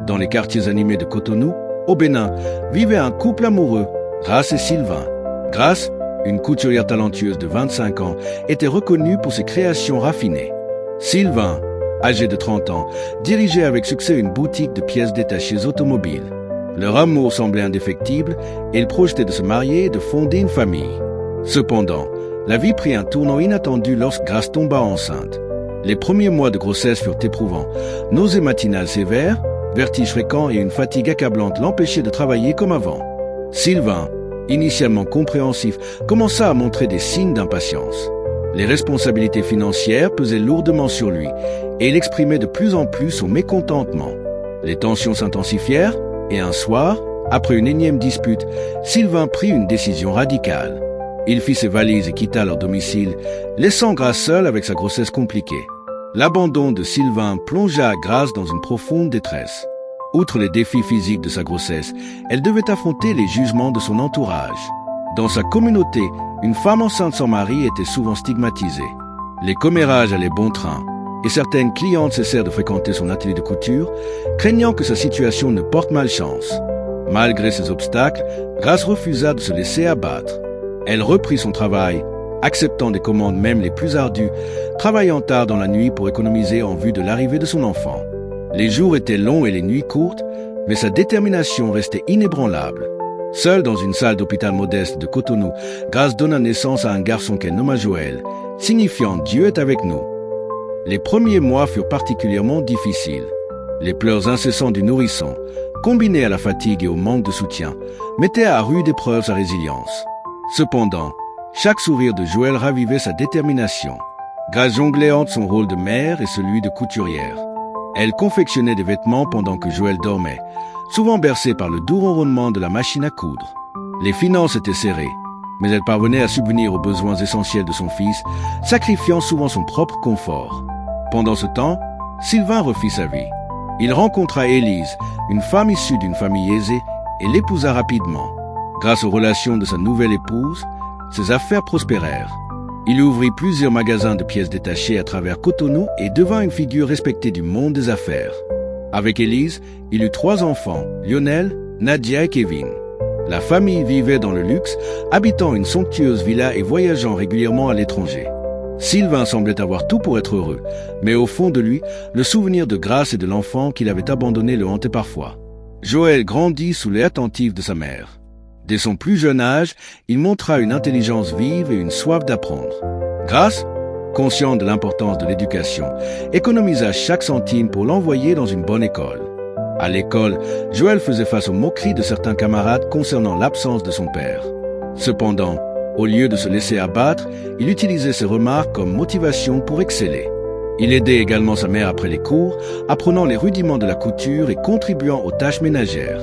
Dans les quartiers animés de Cotonou, au Bénin, vivait un couple amoureux, Grace et Sylvain. Grace, une couturière talentueuse de 25 ans, était reconnue pour ses créations raffinées. Sylvain, âgé de 30 ans, dirigeait avec succès une boutique de pièces détachées automobiles. Leur amour semblait indéfectible et ils projetaient de se marier et de fonder une famille. Cependant, la vie prit un tournant inattendu lorsque Grace tomba enceinte. Les premiers mois de grossesse furent éprouvants. Nausées matinales sévères, vertiges fréquents et une fatigue accablante l'empêchaient de travailler comme avant. Sylvain, initialement compréhensif, commença à montrer des signes d'impatience. Les responsabilités financières pesaient lourdement sur lui et il exprimait de plus en plus son mécontentement. Les tensions s'intensifièrent et un soir, après une énième dispute, Sylvain prit une décision radicale. Il fit ses valises et quitta leur domicile, laissant Grace seule avec sa grossesse compliquée. L'abandon de Sylvain plongea Grace dans une profonde détresse. Outre les défis physiques de sa grossesse, elle devait affronter les jugements de son entourage. Dans sa communauté, une femme enceinte sans mari était souvent stigmatisée. Les commérages allaient bon train, et certaines clientes cessèrent de fréquenter son atelier de couture, craignant que sa situation ne porte malchance. Malgré ces obstacles, Grace refusa de se laisser abattre. Elle reprit son travail, acceptant des commandes même les plus ardues, travaillant tard dans la nuit pour économiser en vue de l'arrivée de son enfant. Les jours étaient longs et les nuits courtes, mais sa détermination restait inébranlable. Seule dans une salle d'hôpital modeste de Cotonou, Grace donna naissance à un garçon qu'elle nomma Joël, signifiant « Dieu est avec nous ». Les premiers mois furent particulièrement difficiles. Les pleurs incessants du nourrisson, combinés à la fatigue et au manque de soutien, mettaient à rude épreuve sa résilience. Cependant, chaque sourire de Joël ravivait sa détermination. Grace jonglait entre son rôle de mère et celui de couturière. Elle confectionnait des vêtements pendant que Joël dormait, souvent bercée par le doux ronronnement de la machine à coudre. Les finances étaient serrées, mais elle parvenait à subvenir aux besoins essentiels de son fils, sacrifiant souvent son propre confort. Pendant ce temps, Sylvain refit sa vie. Il rencontra Élise, une femme issue d'une famille aisée, et l'épousa rapidement. Grâce aux relations de sa nouvelle épouse, ses affaires prospérèrent. Il ouvrit plusieurs magasins de pièces détachées à travers Cotonou et devint une figure respectée du monde des affaires. Avec Élise, il eut 3 enfants, Lionel, Nadia et Kevin. La famille vivait dans le luxe, habitant une somptueuse villa et voyageant régulièrement à l'étranger. Sylvain semblait avoir tout pour être heureux, mais au fond de lui, le souvenir de Grace et de l'enfant qu'il avait abandonné le hantait parfois. Joël grandit sous l'œil attentif de sa mère. Dès son plus jeune âge, il montra une intelligence vive et une soif d'apprendre. Grace, consciente de l'importance de l'éducation, économisa chaque centime pour l'envoyer dans une bonne école. À l'école, Joël faisait face aux moqueries de certains camarades concernant l'absence de son père. Cependant, au lieu de se laisser abattre, il utilisait ses remarques comme motivation pour exceller. Il aidait également sa mère après les cours, apprenant les rudiments de la couture et contribuant aux tâches ménagères.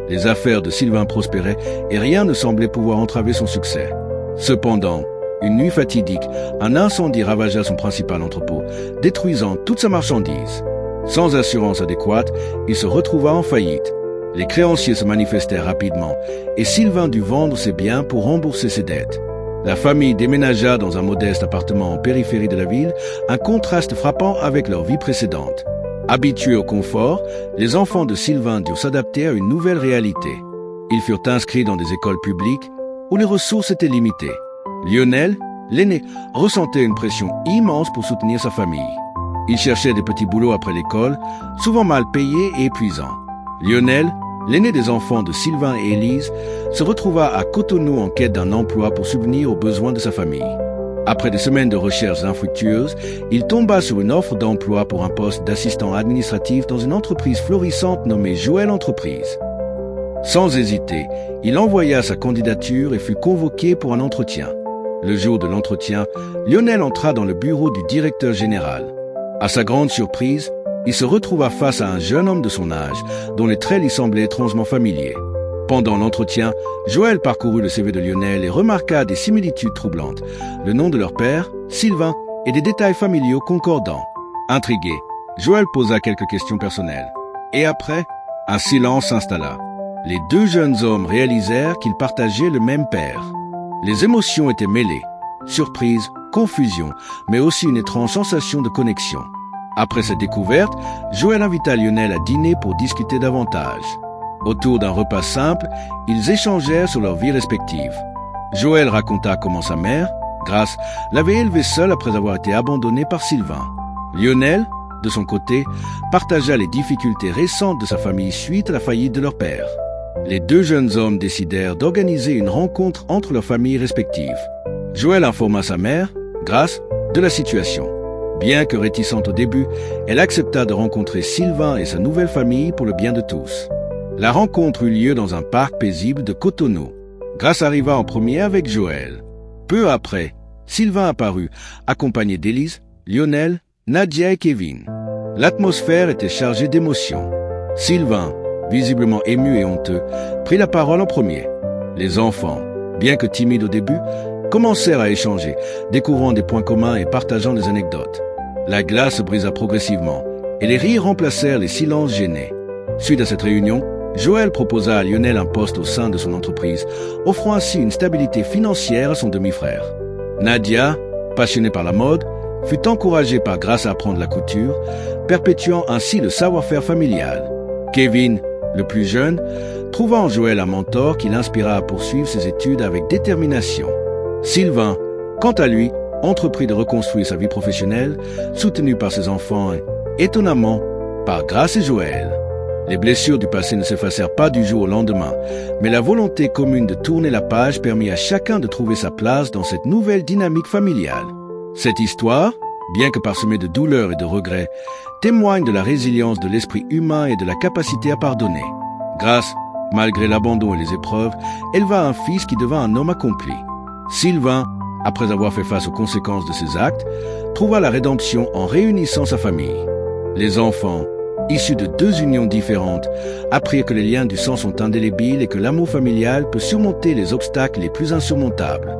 Les affaires de Sylvain prospéraient et rien ne semblait pouvoir entraver son succès. Cependant, une nuit fatidique, un incendie ravagea son principal entrepôt, détruisant toute sa marchandise. Sans assurance adéquate, il se retrouva en faillite. Les créanciers se manifestèrent rapidement et Sylvain dut vendre ses biens pour rembourser ses dettes. La famille déménagea dans un modeste appartement en périphérie de la ville, un contraste frappant avec leur vie précédente. Habitués au confort, les enfants de Sylvain durent s'adapter à une nouvelle réalité. Ils furent inscrits dans des écoles publiques où les ressources étaient limitées. Lionel, l'aîné, ressentait une pression immense pour soutenir sa famille. Il cherchait des petits boulots après l'école, souvent mal payés et épuisants. Lionel, l'aîné des enfants de Sylvain et Élise, se retrouva à Cotonou en quête d'un emploi pour subvenir aux besoins de sa famille. Après des semaines de recherches infructueuses, il tomba sur une offre d'emploi pour un poste d'assistant administratif dans une entreprise florissante nommée Joël Entreprise. Sans hésiter, il envoya sa candidature et fut convoqué pour un entretien. Le jour de l'entretien, Lionel entra dans le bureau du directeur général. À sa grande surprise, il se retrouva face à un jeune homme de son âge, dont les traits lui semblaient étrangement familiers. Pendant l'entretien, Joël parcourut le CV de Lionel et remarqua des similitudes troublantes, le nom de leur père, Sylvain, et des détails familiaux concordants. Intrigué, Joël posa quelques questions personnelles. Et après, un silence s'installa. Les 2 jeunes hommes réalisèrent qu'ils partageaient le même père. Les émotions étaient mêlées, surprise, confusion, mais aussi une étrange sensation de connexion. Après cette découverte, Joël invita Lionel à dîner pour discuter davantage. Autour d'un repas simple, ils échangèrent sur leurs vies respectives. Joël raconta comment sa mère, Grace, l'avait élevé seule après avoir été abandonnée par Sylvain. Lionel, de son côté, partagea les difficultés récentes de sa famille suite à la faillite de leur père. Les deux jeunes hommes décidèrent d'organiser une rencontre entre leurs familles respectives. Joël informa sa mère, Grace, de la situation. Bien que réticente au début, elle accepta de rencontrer Sylvain et sa nouvelle famille pour le bien de tous. La rencontre eut lieu dans un parc paisible de Cotonou. Grace arriva en premier avec Joël. Peu après, Sylvain apparut, accompagné d'Élise, Lionel, Nadia et Kevin. L'atmosphère était chargée d'émotions. Sylvain, visiblement ému et honteux, prit la parole en premier. Les enfants, bien que timides au début, commencèrent à échanger, découvrant des points communs et partageant des anecdotes. La glace se brisa progressivement, et les rires remplacèrent les silences gênés. Suite à cette réunion, Joël proposa à Lionel un poste au sein de son entreprise, offrant ainsi une stabilité financière à son demi-frère. Nadia, passionnée par la mode, fut encouragée par Grace à apprendre la couture, perpétuant ainsi le savoir-faire familial. Kevin, le plus jeune, trouva en Joël un mentor qui l'inspira à poursuivre ses études avec détermination. Sylvain, quant à lui, entreprit de reconstruire sa vie professionnelle, soutenu par ses enfants et, étonnamment, par Grace et Joël. Les blessures du passé ne s'effacèrent pas du jour au lendemain, mais la volonté commune de tourner la page permit à chacun de trouver sa place dans cette nouvelle dynamique familiale. Cette histoire, bien que parsemée de douleurs et de regrets, témoigne de la résilience de l'esprit humain et de la capacité à pardonner. Grace, malgré l'abandon et les épreuves, éleva un fils qui devint un homme accompli. Sylvain, après avoir fait face aux conséquences de ses actes, trouva la rédemption en réunissant sa famille. Les enfants, issus de deux unions différentes, apprirent que les liens du sang sont indélébiles et que l'amour familial peut surmonter les obstacles les plus insurmontables.